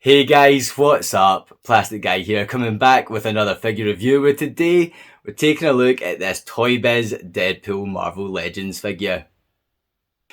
Hey guys, what's up? Plastic Guy here, coming back with another figure review, where today we're taking a look at this ToyBiz Deadpool Marvel Legends figure.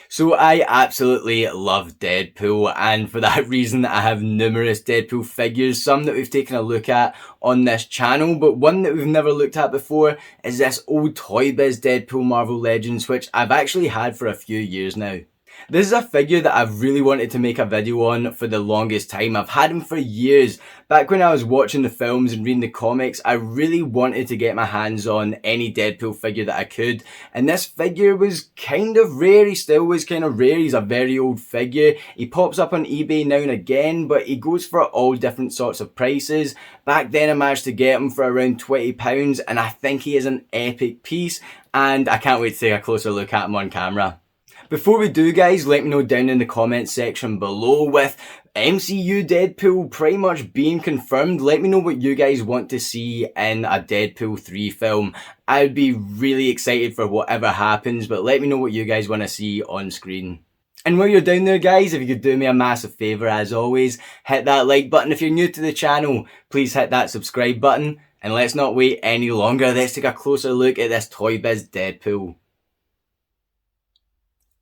So I absolutely love Deadpool, and for that reason I have numerous Deadpool figures, some that we've taken a look at on this channel, but one that we've never looked at before is this old ToyBiz Deadpool Marvel Legends, which I've actually had for a few years now. This is a figure that I've really wanted to make a video on for the longest time. I've had him for years. Back when I was watching the films and reading the comics, I really wanted to get my hands on any Deadpool figure that I could. And this figure was kind of rare. He still was kind of rare. He's a very old figure. He pops up on eBay now and again, but he goes for all different sorts of prices. Back then I managed to get him for around £20, and I think he is an epic piece, and I can't wait to take a closer look at him on camera. Before we do, guys, let me know down in the comments section below, with MCU Deadpool pretty much being confirmed, let me know what you guys want to see in a Deadpool 3 film. I'd be really excited for whatever happens, but let me know what you guys want to see on screen. And while you're down there, guys, if you could do me a massive favour, as always, hit that like button. If you're new to the channel, please hit that subscribe button. And let's not wait any longer, let's take a closer look at this ToyBiz Deadpool.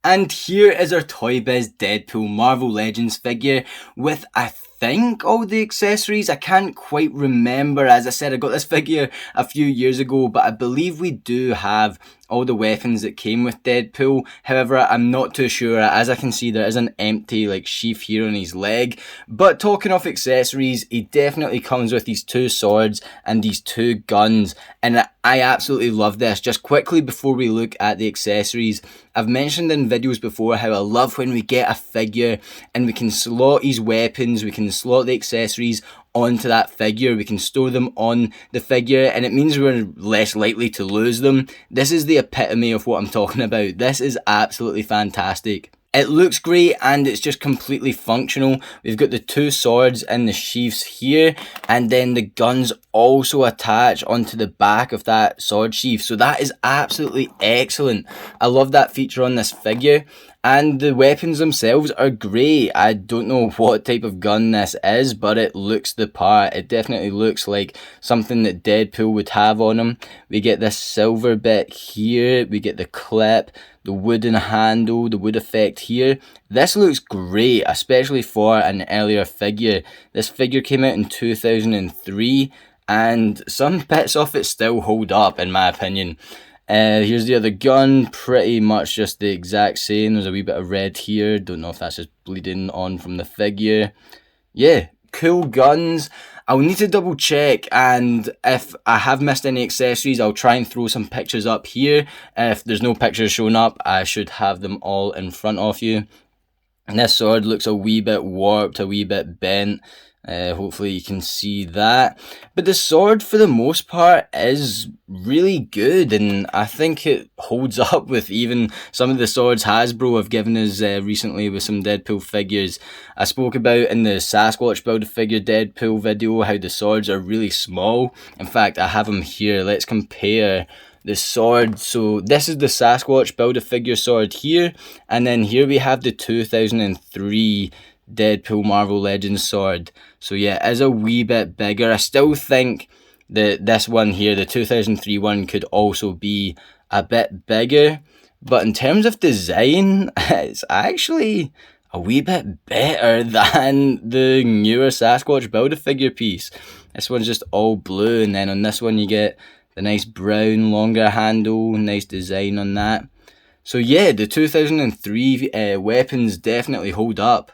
And here is our ToyBiz Deadpool Marvel Legends figure with, I think, all the accessories. I can't quite remember. As I said, I got this figure a few years ago, but I believe we do have all the weapons that came with Deadpool. However, I'm not too sure. As I can see, there is an empty sheath here on his leg. But talking of accessories, he definitely comes with these two swords and these two guns, and I absolutely love this. Just quickly before we look at the accessories, I've mentioned in videos before how I love when we get a figure and we can slot his weapons, we can slot the accessories onto that figure, we can store them on the figure, and it means we're less likely to lose them. This is the epitome of what I'm talking about. This is absolutely fantastic. It looks great and it's just completely functional. We've got the two swords in the sheaths here, and then the guns also attach onto the back of that sword sheath. So that is absolutely excellent. I love that feature on this figure. And the weapons themselves are great. I don't know what type of gun this is, but it looks the part. It definitely looks like something that Deadpool would have on him. We get this silver bit here. We get the clip, the wooden handle, the wood effect here. This looks great, especially for an earlier figure. This figure came out in 2003, and some bits of it still hold up, in my opinion. Here's the other gun, pretty much just the exact same. There's a wee bit of red here, don't know if that's just bleeding on from the figure. Yeah, cool guns. I'll need to double check, and if I have missed any accessories, I'll try and throw some pictures up here. If there's no pictures showing up, I should have them all in front of you. And this sword looks a wee bit warped, a wee bit bent. Hopefully you can see that. But the sword, for the most part, is really good, and I think it holds up with even some of the swords Hasbro have given us recently with some Deadpool figures. I spoke about in the Sasquatch Build-A-Figure Deadpool video how the swords are really small. In fact, I have them here. Let's compare the sword. So this is the Sasquatch Build-A-Figure sword here, and then here we have the 2003 Deadpool Marvel Legends sword. So yeah, it is a wee bit bigger. I still think that this one here, the 2003 one, could also be a bit bigger, but in terms of design, it's actually a wee bit better than the newer Sasquatch Build-A-Figure piece. This one's just all blue, and then on this one you get the nice brown longer handle, nice design on that. So yeah, the 2003 weapons definitely hold up.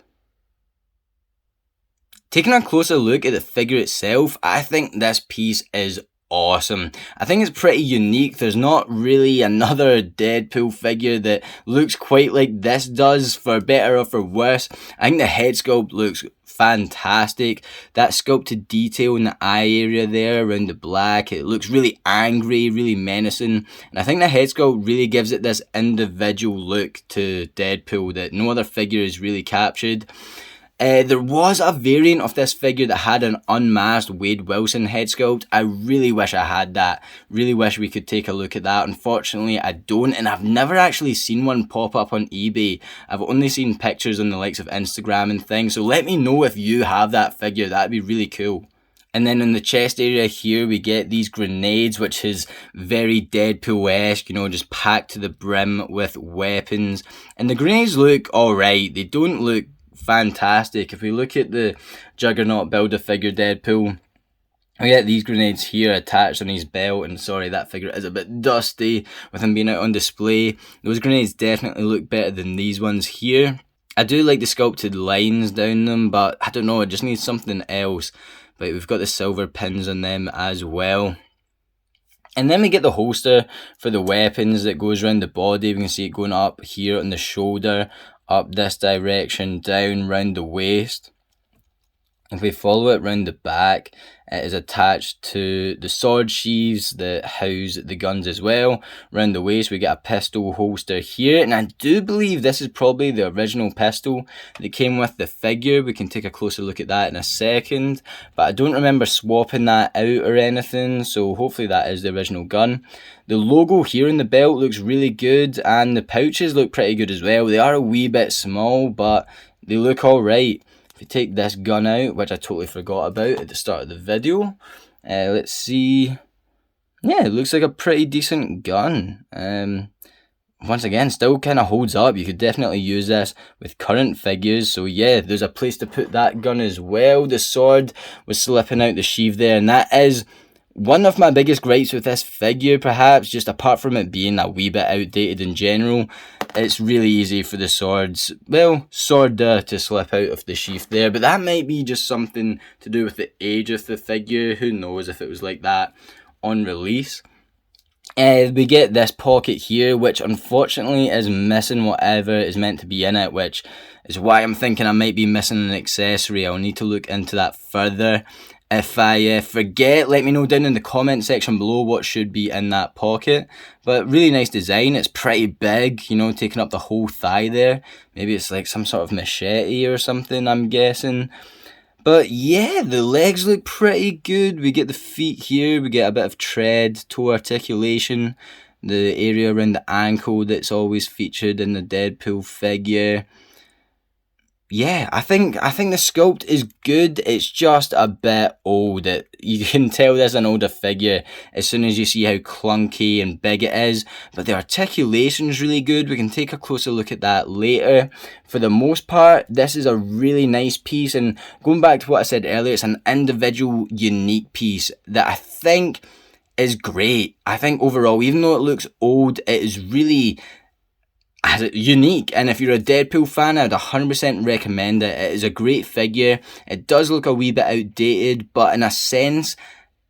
Taking a closer look at the figure itself, I think this piece is awesome. I think it's pretty unique. There's not really another Deadpool figure that looks quite like this does, for better or for worse. I think the head sculpt looks fantastic. That sculpted detail in the eye area there around the black, it looks really angry, really menacing, and I think the head sculpt really gives it this individual look to Deadpool that no other figure has really captured. There was a variant of this figure that had an unmasked Wade Wilson head sculpt. I really wish I had that. Really wish we could take a look at that. Unfortunately, I don't, and I've never actually seen one pop up on eBay. I've only seen pictures on the likes of Instagram and things, so let me know if you have that figure. That'd be really cool. And then in the chest area here, we get these grenades, which is very Deadpool-esque, you know, just packed to the brim with weapons. And the grenades look alright. They don't look fantastic. If we look at the Juggernaut Build-A-Figure Deadpool, we get these grenades here attached on his belt, and sorry, that figure is a bit dusty with him being out on display. Those grenades definitely look better than these ones here. I do like the sculpted lines down them, but I don't know, it just needs something else. But we've got the silver pins on them as well. And then we get the holster for the weapons that goes around the body. We can see it going up here on the shoulder, up this direction, down round the waist. If we follow it round the back, it is attached to the sword sheaths that house the guns as well. Round the waist we get a pistol holster here, and I do believe this is probably the original pistol that came with the figure. We can take a closer look at that in a second, but I don't remember swapping that out or anything, so hopefully that is the original gun. The logo here in the belt looks really good, and the pouches look pretty good as well. They are a wee bit small, but they look alright. If you take this gun out, which I totally forgot about at the start of the video, let's see. Yeah, it looks like a pretty decent gun. Once again, still kind of holds up. You could definitely use this with current figures. So yeah, there's a place to put that gun as well. The sword was slipping out the sheath there, and that is one of my biggest gripes with this figure, perhaps, just apart from it being a wee bit outdated in general. It's really easy for the swords, well, sword to slip out of the sheath there, but that might be just something to do with the age of the figure. Who knows if it was like that on release. We get this pocket here, which unfortunately is missing whatever is meant to be in it, which is why I'm thinking I might be missing an accessory. I'll need to look into that further. If I forget, let me know down in the comment section below what should be in that pocket. But really nice design. It's pretty big, you know, taking up the whole thigh there. Maybe it's like some sort of machete or something, I'm guessing. But yeah, the legs look pretty good. We get the feet here. We get a bit of tread, toe articulation. The area around the ankle that's always featured in the Deadpool figure. Yeah, I think the sculpt is good. It's just a bit old. You can tell there's an older figure as soon as you see how clunky and big it is. But the articulation's really good. We can take a closer look at that later. For the most part, this is a really nice piece. And going back to what I said earlier, it's an individual, unique piece that I think is great. I think overall, even though it looks old, it is really unique, and if you're a Deadpool fan, I'd 100% recommend it. It is a great figure. It does look a wee bit outdated, but in a sense,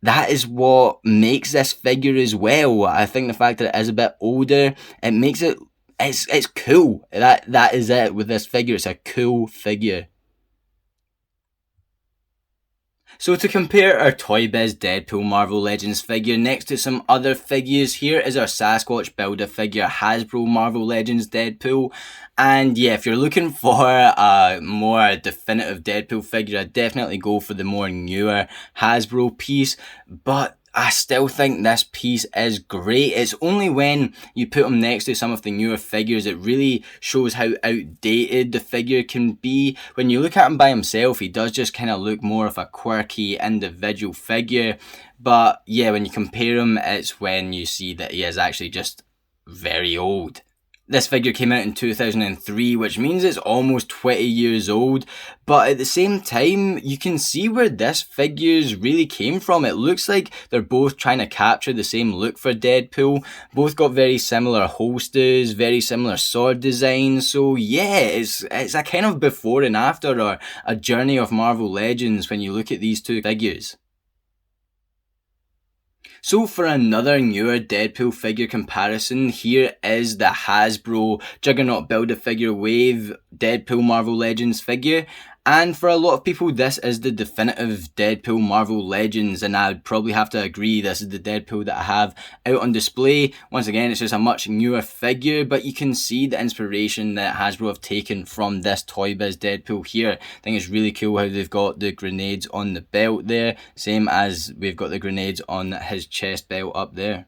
that is what makes this figure as well. I think the fact that it is a bit older, it makes it, it's cool. That is it with this figure. It's a cool figure. So to compare our ToyBiz Deadpool Marvel Legends figure next to some other figures, here is our Sasquatch Build-A-Figure Hasbro Marvel Legends Deadpool. And yeah, if you're looking for a more definitive Deadpool figure, I'd definitely go for the more newer Hasbro piece. But I still think this piece is great. It's only when you put him next to some of the newer figures it really shows how outdated the figure can be. When you look at him by himself, he does just kind of look more of a quirky individual figure. But yeah, when you compare him, it's when you see that he is actually just very old. This figure came out in 2003, which means it's almost 20 years old, but at the same time, you can see where this figure's really came from. It looks like they're both trying to capture the same look for Deadpool. Both got very similar holsters, very similar sword designs, so yeah, it's a kind of before and after, or a journey of Marvel Legends when you look at these two figures. So for another newer Deadpool figure comparison, here is the Hasbro Juggernaut Build-A-Figure Wave Deadpool Marvel Legends figure. And for a lot of people, this is the definitive Deadpool Marvel Legends, and I'd probably have to agree this is the Deadpool that I have out on display. Once again, it's just a much newer figure, but you can see the inspiration that Hasbro have taken from this ToyBiz Deadpool here. I think it's really cool how they've got the grenades on the belt there, same as we've got the grenades on his chest belt up there.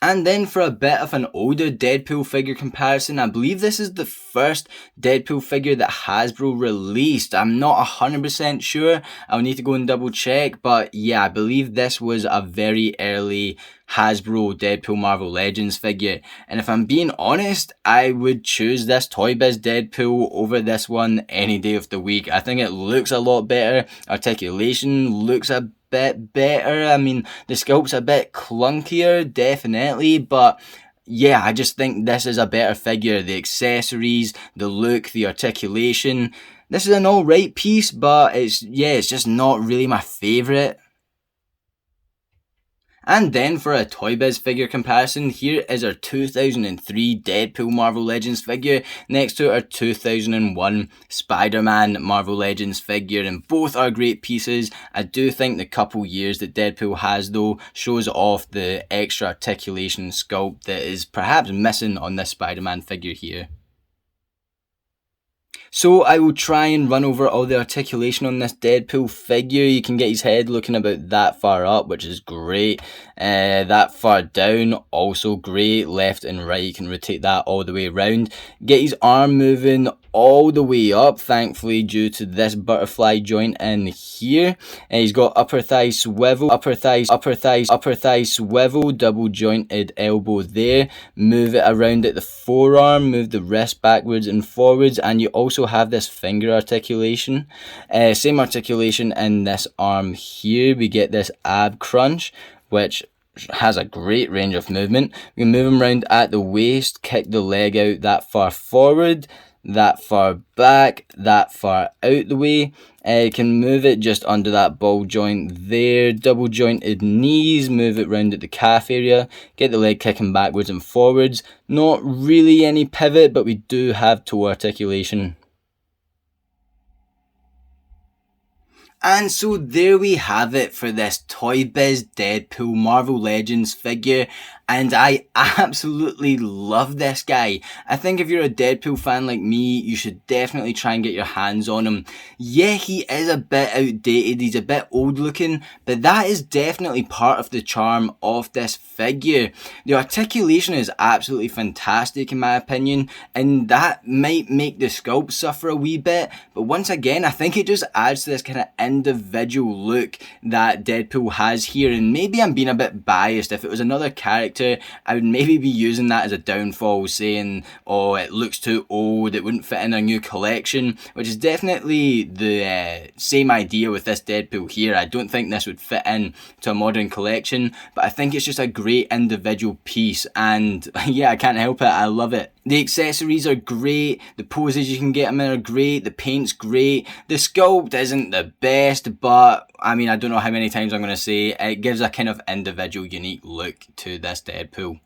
And then for a bit of an older Deadpool figure comparison, I believe this is the first Deadpool figure that Hasbro released. I'm not 100% sure, I'll need to go and double check, but yeah, I believe this was a very early Hasbro Deadpool Marvel Legends figure. And if I'm being honest, I would choose this ToyBiz Deadpool over this one any day of the week. I think it looks a lot better, articulation looks a bit better. I mean, the sculpt's a bit clunkier, definitely, but yeah, I just think this is a better figure. The accessories, the look, the articulation. This is an alright piece, but it's just not really my favourite. And then for a ToyBiz figure comparison, here is our 2003 Deadpool Marvel Legends figure next to our 2001 Spider-Man Marvel Legends figure, and both are great pieces. I do think the couple years that Deadpool has though shows off the extra articulation sculpt that is perhaps missing on this Spider-Man figure here. So I will try and run over all the articulation on this Deadpool figure. You can get his head looking about that far up, which is great. That far down, also great. Left and right, you can rotate that all the way around. Get his arm moving all the way up, thankfully, due to this butterfly joint in here. He's got upper thigh swivel, upper thigh swivel, double jointed elbow there. Move it around at the forearm, move the wrist backwards and forwards, and you also have this finger articulation. Same articulation in this arm here. We get this ab crunch, which has a great range of movement. We can move him around at the waist, kick the leg out that far forward, that far back, that far out the way. You can move it just under that ball joint there, double jointed knees, move it round at the calf area, get the leg kicking backwards and forwards. Not really any pivot, but we do have toe articulation. And so there we have it for this ToyBiz Deadpool Marvel Legends figure, and I absolutely love this guy. I think if you're a Deadpool fan like me, you should definitely try and get your hands on him. Yeah, he is a bit outdated, he's a bit old looking, but that is definitely part of the charm of this figure. The articulation is absolutely fantastic in my opinion, and that might make the sculpt suffer a wee bit, but once again, I think it just adds to this kind of individual look that Deadpool has here. And maybe I'm being a bit biased. If it was another character, I would maybe be using that as a downfall, saying, oh, it looks too old, it wouldn't fit in a new collection, which is definitely the same idea with this Deadpool here. I don't think this would fit in to a modern collection, but I think it's just a great individual piece, and yeah, I can't help it, I love it. The accessories are great, the poses you can get them in are great, the paint's great, the sculpt isn't the best, but I mean, I don't know how many times I'm going to say, it gives a kind of individual, unique look to this Deadpool.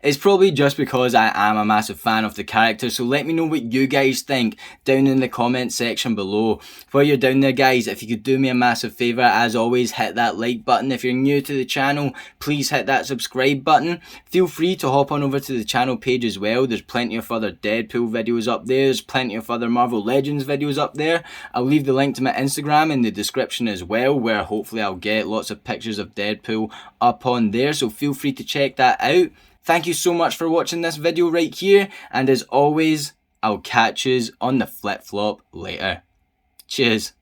It's probably just because I am a massive fan of the character, so let me know what you guys think down in the comment section below. While you're down there guys, if you could do me a massive favour, as always, hit that like button. If you're new to the channel, please hit that subscribe button. Feel free to hop on over to the channel page as well. There's plenty of other Deadpool videos up there, there's plenty of other Marvel Legends videos up there. I'll leave the link to my Instagram in the description as well, where hopefully I'll get lots of pictures of Deadpool up on there, so feel free to check that out. Thank you so much for watching this video right here, and as always, I'll catch yous on the flip-flop later. Cheers.